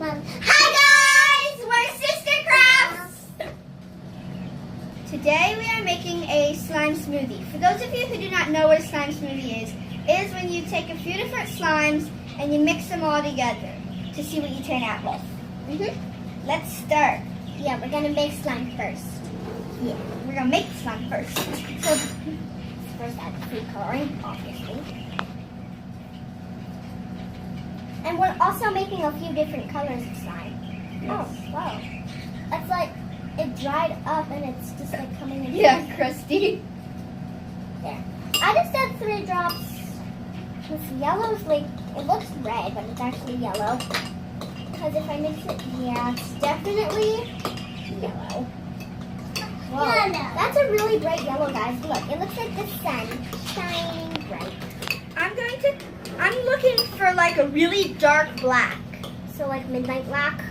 Hi guys, we're Sister Crafts. Today we are making a slime smoothie. For those of you who do not know what a slime smoothie is, it is when you take a few different slimes and you mix them all together to see what you turn out with. Let's start. Yeah, we're gonna make slime first. Yeah, we're gonna make the slime first. So first add the food coloring, obviously. And we're also making a few different colors of slime. Yes. Oh, wow. It's like it dried up and it's just like coming in. Yeah, crusty. There. I just did 3 drops. This yellow's like, it looks red, but it's actually yellow. Because if I mix it, yeah, it's definitely yellow. Whoa, that's a really bright yellow, guys. Look, it looks like the sun shining bright. I'm looking for like a really dark black. So like midnight black?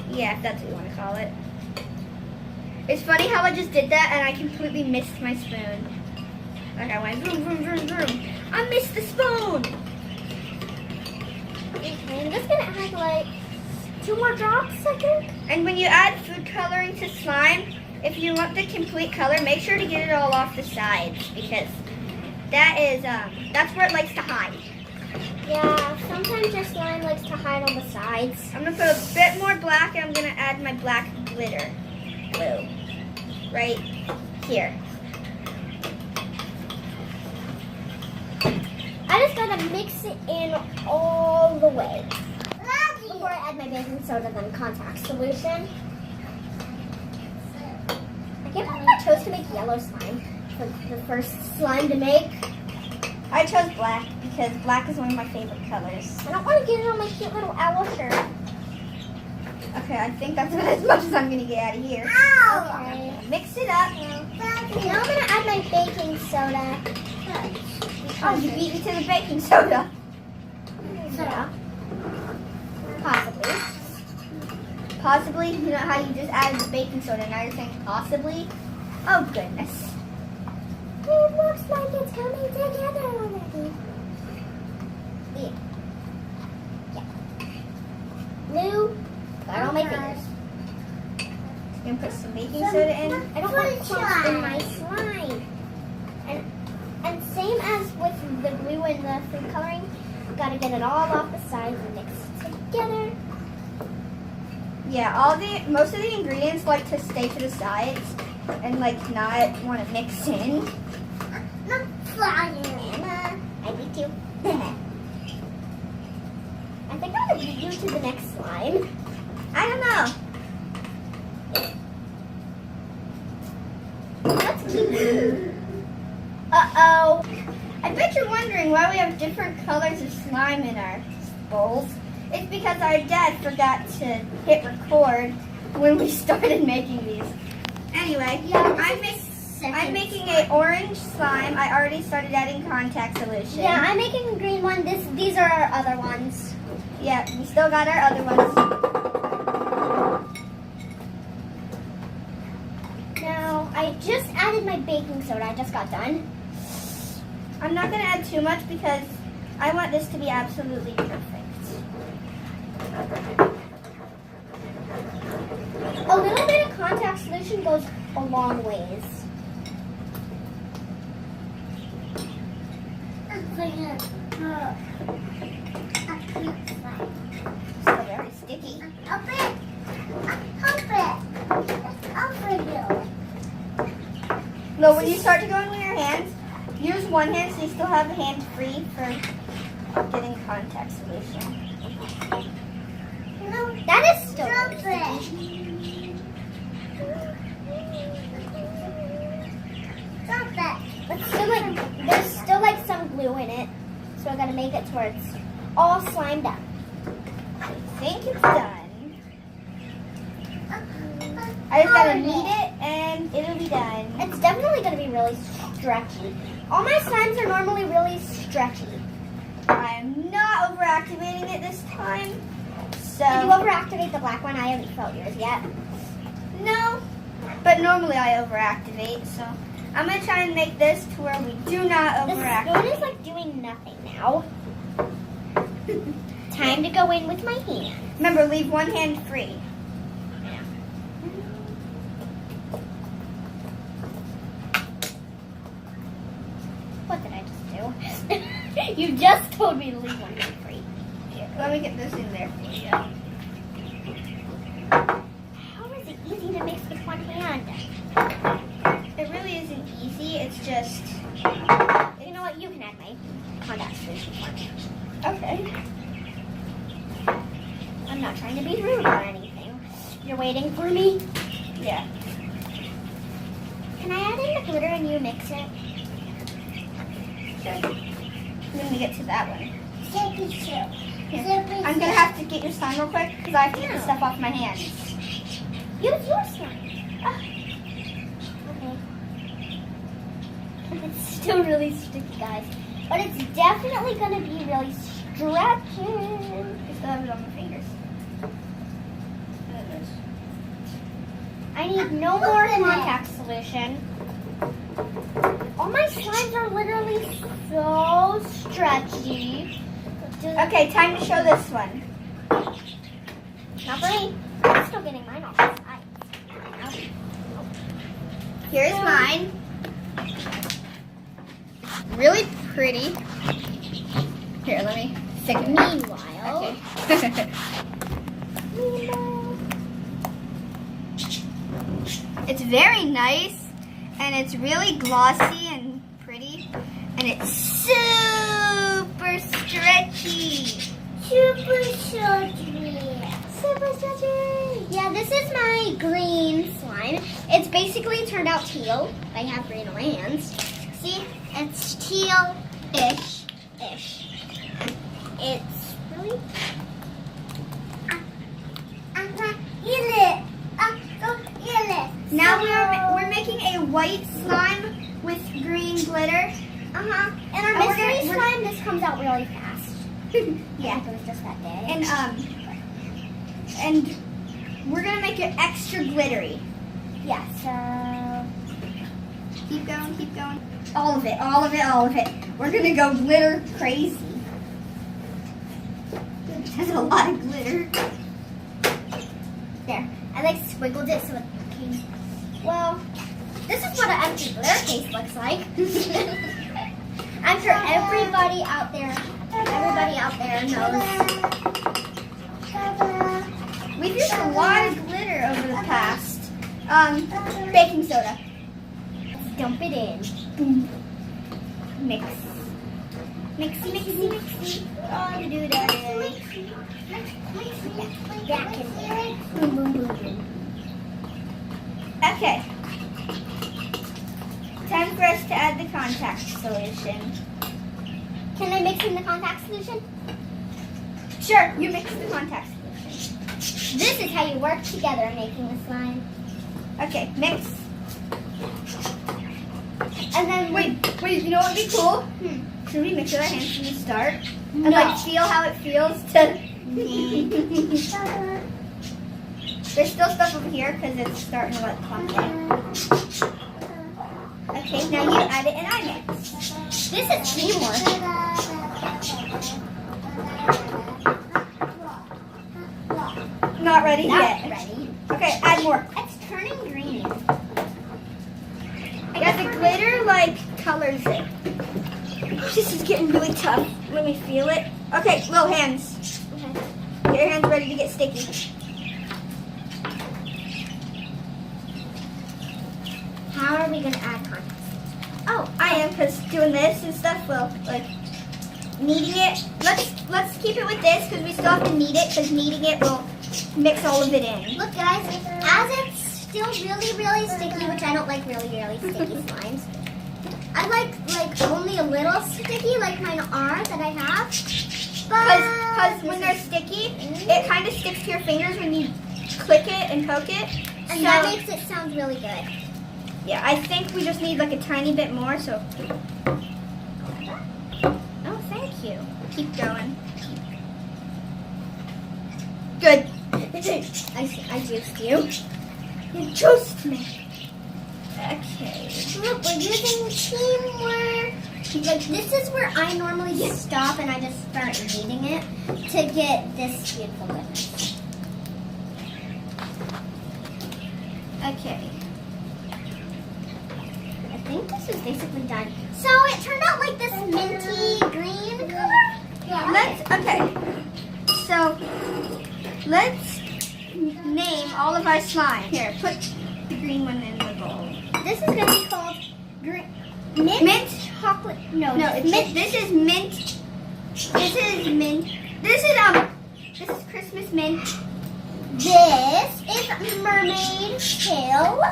Yeah, if that's what you want to call it. It's funny how I just did that and I completely missed my spoon. Like I went vroom, vroom, vroom, vroom. I missed the spoon. Okay, I'm just gonna add like 2 more drops, I think. And when you add food coloring to slime, if you want the complete color, make sure to get it all off the sides because that's where it likes to hide. Yeah, sometimes your slime likes to hide on the sides. I'm gonna put a bit more black and I'm gonna add my black glitter glue right here. I just gotta mix it in all the way. Before I add my baking soda and contact solution. I can't believe I chose to make yellow slime for the first slime to make. I chose black because black is one of my favorite colors. I don't want to get it on my cute little owl shirt. Okay, I think that's about as much as I'm gonna get out of here. Okay. Mix it up. Now I'm gonna add my baking soda. Oh, you beat me to the baking soda. Yeah. Possibly. Possibly? You know how you just added the baking soda, now you're saying possibly? Oh, goodness. It looks like it's coming together already. Yeah. Glue. Got all my fingers. You're gonna put some baking soda in? I don't want clumps in my slime. And same as with the glue and the food coloring, gotta get it all off the sides and mix it together. Yeah, most of the ingredients like to stay to the sides and like not want to mix in. Not flying, Anna. I beat you. I think I'm gonna beat you to the next slime. I don't know. Let's keep. Uh-oh. I bet you're wondering why we have different colors of slime in our bowls. It's because our dad forgot to hit record when we started making these. Anyway, Yeah, I'm making an orange slime. I already started adding contact solution. Yeah, I'm making a green one. These are our other ones. Yeah, we still got our other ones. Now, I just added my baking soda. I just got done. I'm not going to add too much because I want this to be absolutely perfect. A little bit of contact solution goes a long ways. Still very sticky. No, when you start to go in with your hands, use one hand so you still have the hand free for getting contact solution. That is still really sticky. But there's still like some glue in it. So I gotta make it to where it's all slimed up. I think it's done. I just gotta knead it and it'll be done. It's definitely gonna be really stretchy. All my slimes are normally really stretchy. I'm not overactivating it this time. So Did you overactivate the black one? I haven't felt yours yet. no, but normally I overactivate, so I'm gonna try and make this to where we do not The overactivate. spoon is like doing nothing now. Time to go in with my hand. Remember, leave one hand free. What did I just do? You just told me to leave one hand free. Let me get this in there for you. How is it easy to mix with one hand? It really isn't easy. It's just. You know what? You can add my contact solution for me. Okay. I'm not trying to be rude or anything. You're waiting for me? Yeah. Can I add in the glitter and you mix it? Sure. I'm gonna get to that one. Zippy Here. I'm gonna have to get your slime real quick because I have to get the stuff off my hands. Use your slime. Ah. Okay. It's still really sticky, guys. But it's definitely going to be really stretching. I still have it on my fingers. I need no more contact solution. All my slimes are literally so stretchy. Okay, time to show this one. Not for me. I'm still getting mine off the side. Here's mine. Really pretty. Here, let me stick it. Meanwhile, Okay. It's very nice, and it's really glossy and pretty, and it's super stretchy. super stretchy. Super stretchy. Yeah, this is my green slime. It's basically turned out teal. I have green hands. See, it's teal-ish. It's really. Now we're making a white slime with green glitter. And our we're mystery gonna- slime, this comes out really fast. Yeah. It was just that day. And we're gonna make it extra glittery. Yeah, so Keep going. All of it. We're gonna go glitter crazy. There's a lot of glitter. there. I like squiggled it so it came. Well, this is what an empty glitter case looks like. I'm sure everybody out there knows. We've used a lot of glitter over the past. Baking soda. Let's dump it in. Boom. Mix. Mixy. Oh, do that. That can boom. Okay. Time for us to add the contact solution. Can I mix in the contact solution? Sure, you mix the contact solution. This is how you work together making the slime. Okay, mix. And then Wait, you know what would be cool? Should we mix with our hands from the start? No. And like feel how it feels to... There's still stuff over here because it's starting to like clump in. Okay, now you add it and I mix. this is teamwork. Not ready Not yet. ready. Okay, add more. It's turning green. Yeah, the glitter like colors it. This is getting really tough. Let me feel it. Okay, little hands. Okay. Get your hands ready to get sticky. How are we going to add contact? Oh, I am, because doing this and stuff will, like, kneading it. Let's keep it with this, because we still have to knead it, because kneading it will mix all of it in. Look, guys, as it's still really sticky, which I don't like really sticky slimes. I like only a little sticky, like mine are that I have. Because when they're sticky, it kind of sticks to your fingers when you click it and poke it. And So- that makes it sound really good. Yeah, I think we just need like a tiny bit more, so. Oh, thank you. Keep going. Good. I juiced you. You juiced me. Okay. Look, we're using teamwork. Like, this is where I normally just stop and I just start reading it to get this beautiful goodness. Okay. I think this is basically done. So it turned out like this minty green color. So let's name all of our slime. Here, put the green one in the bowl. This is gonna be called mint chocolate. No, It's mint. This is mint. This is mint. This is Christmas mint. This is mermaid tail.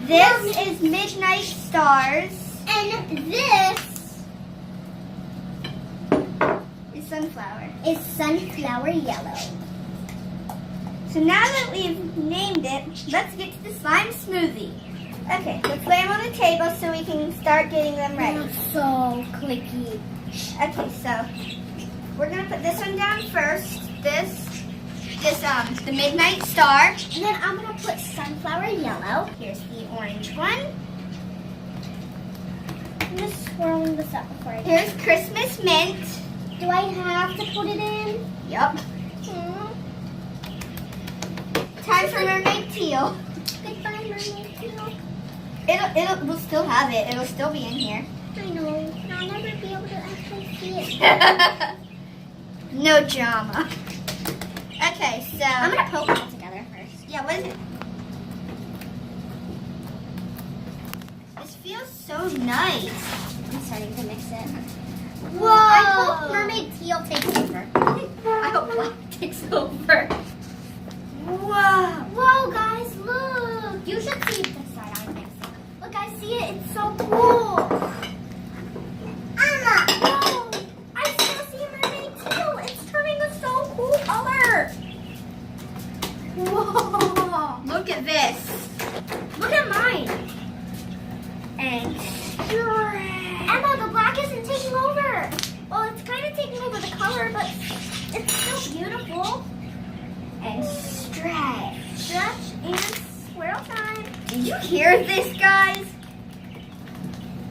This is midnight stars. And this Is sunflower. is sunflower yellow. So now that we've named it, let's get to the slime smoothie. Okay, let's lay them on the table so we can start getting them ready. So clicky. Okay, so we're gonna put this one down first. This the midnight star. And then I'm gonna put sunflower yellow. Here's the orange one. I'm just swirling this up before I Here's Christmas mint. Do I have to put it in? Yup. Time for mermaid teal. Goodbye, mermaid teal. We'll still have it. It'll still be in here. I know, but I'll never be able to actually see it. No drama. Okay, so I'm gonna poke it all together first. yeah, what is it? This feels so nice. I'm starting to mix it. Whoa! I hope mermaid teal takes over. I hope black takes over. Whoa! Whoa, guys, look! You should see this side I'm mixing. Look, I see it. It's so cool. Anna, whoa! I still see mermaid teal. It's turning a so cool color. Whoa! Look at this. Look at mine. And Emma, the black isn't taking over. Well, it's kind of taking over the color, but it's still beautiful. and Stretch and swirl time. did you hear this, guys?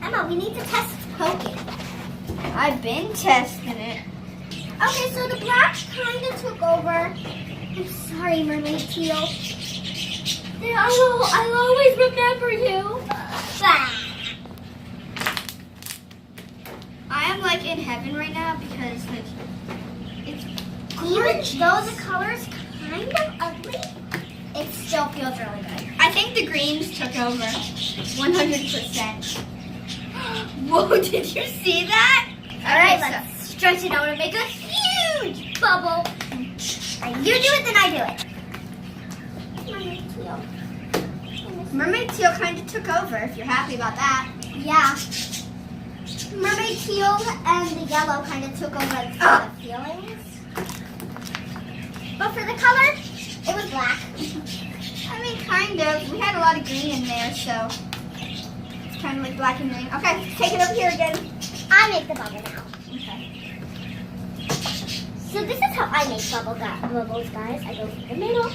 Emma, we need to test poking. I've been testing it. Okay, so the black kind of took over. I'm sorry, mermaid teal. I'll always remember you. I am like in heaven right now because like it's Even though the color's kind of ugly, it still feels really good. I think the greens took over 100%. Whoa, did you see that? All right, Okay, let's stretch it out and make a huge bubble. All right, you do it, then I do it. Mermaid teal. Mermaid teal kind of took over, if you're happy about that. Yeah. Mermaid teal and the yellow kind of took over the feelings. But for the color, it was black. I mean, kind of. We had a lot of green in there, so it's kind of like black and green. Okay, take it over here again. I make the bubble now. Okay. So this is how I make bubbles, guys. I go through the middle.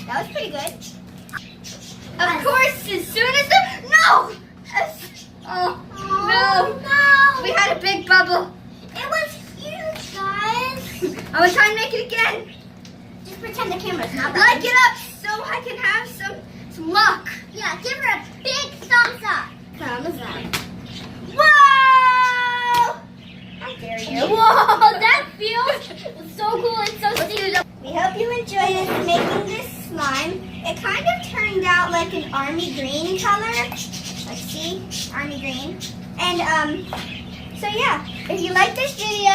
That was pretty good. Of course, as soon as the... No! Oh, no. We had a big bubble. It was huge, guys. I was trying to make it again. Just pretend the camera's not Like it up so I can have some luck. Yeah, give her a big thumbs up. Thumbs up. Whoa! How dare you? Whoa, that feels so cool and so sticky. We hope you enjoyed us making this slime. It kind of turned out like an army green color. Let's see, army green. And so yeah, if you like this video,